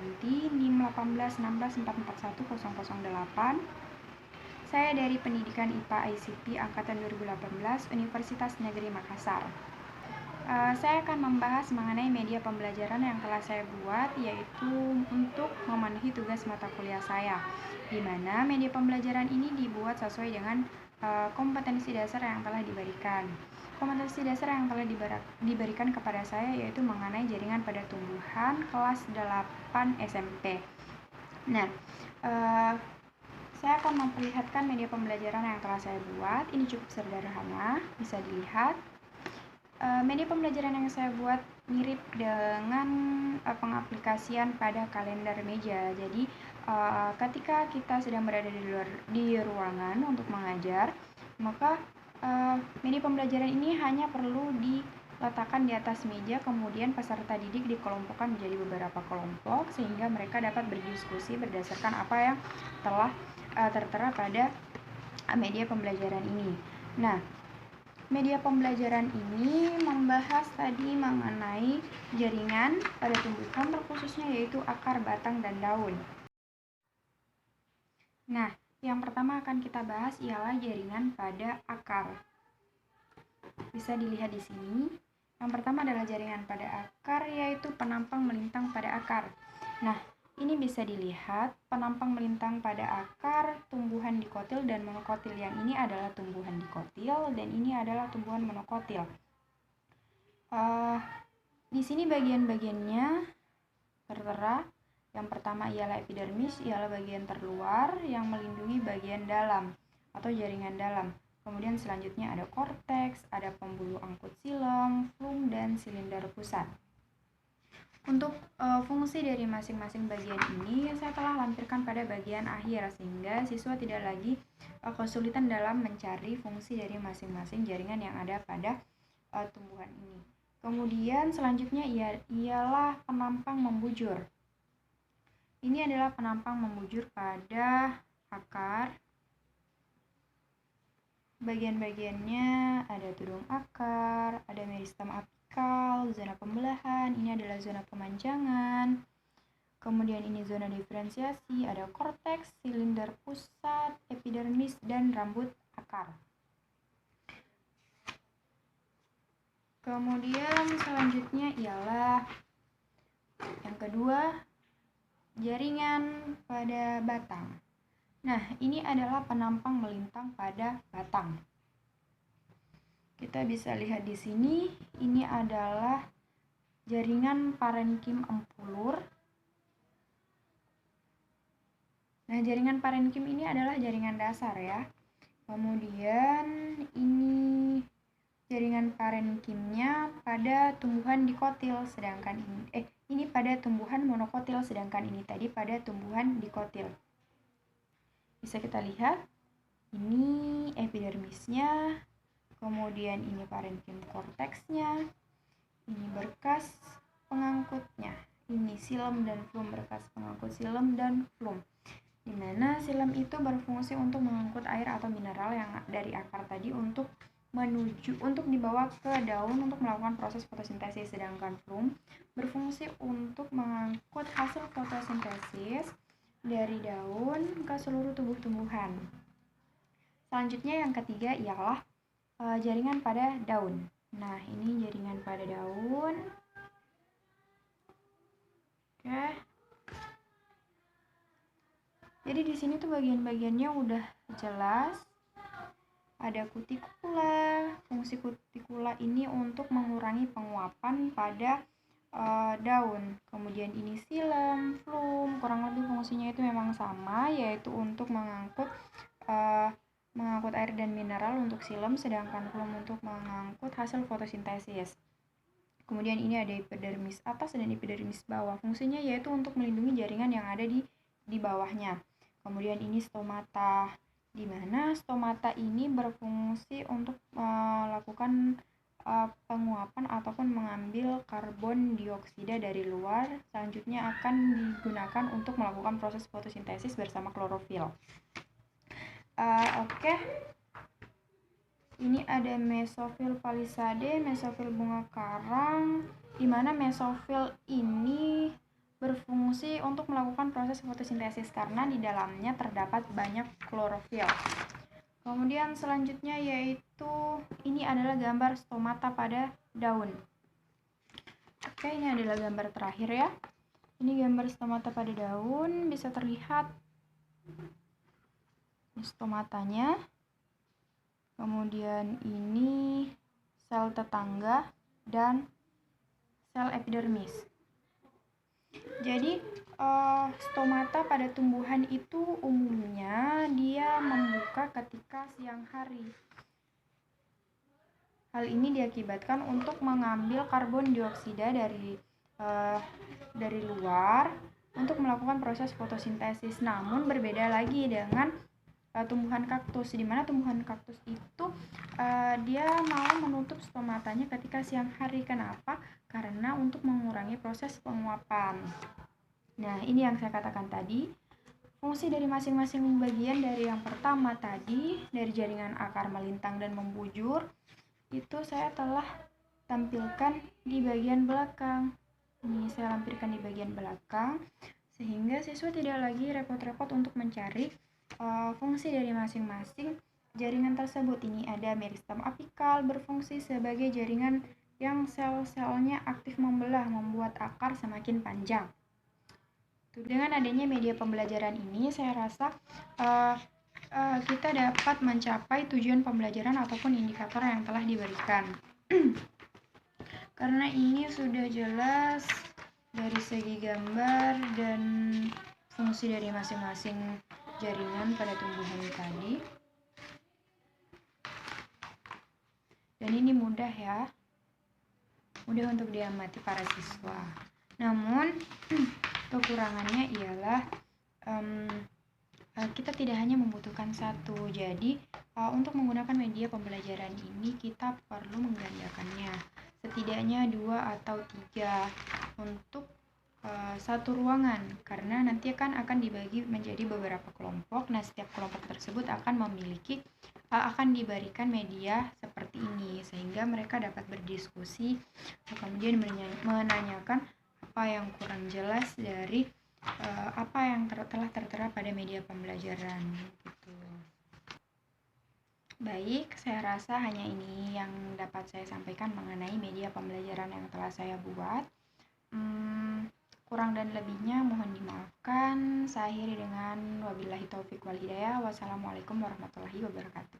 Susanti, NIM 181644108. Saya dari Pendidikan IPA ICT Angkatan 2018 Universitas Negeri Makassar. Saya akan membahas mengenai media pembelajaran yang telah saya buat, yaitu untuk memenuhi tugas mata kuliah saya, di mana media pembelajaran ini dibuat sesuai dengan kompetensi dasar yang telah diberikan. Kompetensi dasar yang telah diberikan kepada saya yaitu mengenai jaringan pada tumbuhan kelas 8 SMP. Nah, saya akan memperlihatkan media pembelajaran yang telah saya buat. Ini cukup sederhana, bisa dilihat. Media pembelajaran yang saya buat mirip dengan pengaplikasian pada kalender meja. Jadi, ketika kita sedang berada di ruangan untuk mengajar, maka media pembelajaran ini hanya perlu diletakkan di atas meja, kemudian peserta didik dikelompokkan menjadi beberapa kelompok sehingga mereka dapat berdiskusi berdasarkan apa yang telah tertera pada media pembelajaran ini. Nah, media pembelajaran ini membahas tadi mengenai jaringan pada tumbuhan, terkhususnya yaitu akar, batang, dan daun. Nah, yang pertama akan kita bahas ialah jaringan pada akar. Bisa dilihat di sini. Yang pertama adalah jaringan pada akar, yaitu penampang melintang pada akar. Nah, ini bisa dilihat penampang melintang pada akar tumbuhan dikotil dan monokotil. Yang ini adalah tumbuhan dikotil dan ini adalah tumbuhan monokotil. Di sini bagian-bagiannya tertera. Yang pertama ialah epidermis, ialah bagian terluar yang melindungi bagian dalam atau jaringan dalam. Kemudian selanjutnya ada korteks, ada pembuluh angkut silem, flum, dan silinder pusat. Untuk fungsi dari masing-masing bagian ini saya telah lampirkan pada bagian akhir sehingga siswa tidak lagi kesulitan dalam mencari fungsi dari masing-masing jaringan yang ada pada tumbuhan ini. Kemudian selanjutnya ialah penampang membujur. Ini adalah penampang membujur pada akar. Bagian-bagiannya ada tudung akar, ada meristem apikal, zona pembelahan, ini adalah zona pemanjangan. Kemudian ini zona diferensiasi, ada korteks, silinder pusat, epidermis, dan rambut akar. Kemudian selanjutnya ialah yang kedua, jaringan pada batang. Nah, ini adalah penampang melintang pada batang. Kita bisa lihat di sini, ini adalah jaringan parenkim empulur. Nah, jaringan parenkim ini adalah jaringan dasar ya. Kemudian ini jaringan parenkimnya pada tumbuhan dikotil, sedangkan ini pada tumbuhan monokotil, sedangkan ini tadi pada tumbuhan dikotil. Bisa kita lihat, ini epidermisnya, kemudian ini parenkim korteksnya, ini berkas pengangkutnya, ini silem dan flum, berkas pengangkut silem dan flum. Di mana silem itu berfungsi untuk mengangkut air atau mineral yang dari akar tadi untuk dibawa ke daun untuk melakukan proses fotosintesis, sedangkan flum berfungsi untuk mengangkut hasil fotosintesis dari daun ke seluruh tubuh tumbuhan. Selanjutnya yang ketiga ialah jaringan pada daun. Nah, ini jaringan pada daun. Oke. Jadi di sini tuh bagian-bagiannya udah jelas. Ada kutikula. Fungsi kutikula ini untuk mengurangi penguapan pada daun. Kemudian ini silem, flum, kurang lebih fungsinya itu memang sama, yaitu untuk mengangkut air dan mineral untuk silem, sedangkan flum untuk mengangkut hasil fotosintesis. Kemudian ini ada epidermis atas dan epidermis bawah. Fungsinya yaitu untuk melindungi jaringan yang ada di bawahnya. Kemudian ini stomata, di mana stomata ini berfungsi untuk melakukan penguapan ataupun mengambil karbon dioksida dari luar, selanjutnya akan digunakan untuk melakukan proses fotosintesis bersama klorofil. Oke. Ini ada mesofil palisade, mesofil bunga karang, di mana mesofil ini berfungsi untuk melakukan proses fotosintesis karena di dalamnya terdapat banyak klorofil. Kemudian selanjutnya yaitu ini adalah gambar stomata pada daun. Oke, ini adalah gambar terakhir ya. Ini gambar stomata pada daun, bisa terlihat ini stomatanya. Kemudian ini sel tetangga dan sel epidermis. Jadi stomata pada tumbuhan itu umumnya dia membuka ketika siang hari. Hal ini diakibatkan untuk mengambil karbon dioksida dari luar untuk melakukan proses fotosintesis. Namun berbeda lagi dengan tumbuhan kaktus, di mana tumbuhan kaktus itu dia mau menutup stomatanya ketika siang hari. Kenapa? Karena untuk mengurangi proses penguapan. Nah, ini yang saya katakan tadi. Fungsi dari masing-masing bagian dari yang pertama tadi, dari jaringan akar melintang dan membujur, itu saya telah tampilkan di bagian belakang. Ini saya lampirkan di bagian belakang, sehingga siswa tidak lagi repot-repot untuk mencari fungsi dari masing-masing jaringan tersebut. Ini ada meristem apikal, berfungsi sebagai jaringan yang sel-selnya aktif membelah, membuat akar semakin panjang. Dengan adanya media pembelajaran ini, saya rasa kita dapat mencapai tujuan pembelajaran ataupun indikator yang telah diberikan. Karena ini sudah jelas dari segi gambar dan fungsi dari masing-masing jaringan pada tumbuhan tadi. Dan ini mudah ya, mudah untuk diamati para siswa. Namun kekurangannya ialah kita tidak hanya membutuhkan satu. Jadi untuk menggunakan media pembelajaran ini kita perlu menggandakannya, setidaknya 2 atau 3 untuk satu ruangan, karena nanti akan dibagi menjadi beberapa kelompok. Nah, setiap kelompok tersebut akan diberikan media seperti ini, sehingga mereka dapat berdiskusi, kemudian menanyakan apa yang kurang jelas dari apa yang telah tertera pada media pembelajaran gitu. Baik, saya rasa hanya ini yang dapat saya sampaikan mengenai media pembelajaran yang telah saya buat. Kurang dan lebihnya mohon dimaafkan. Saya akhiri dengan wabillahi taufik wal hidayah. Wassalamualaikum warahmatullahi wabarakatuh.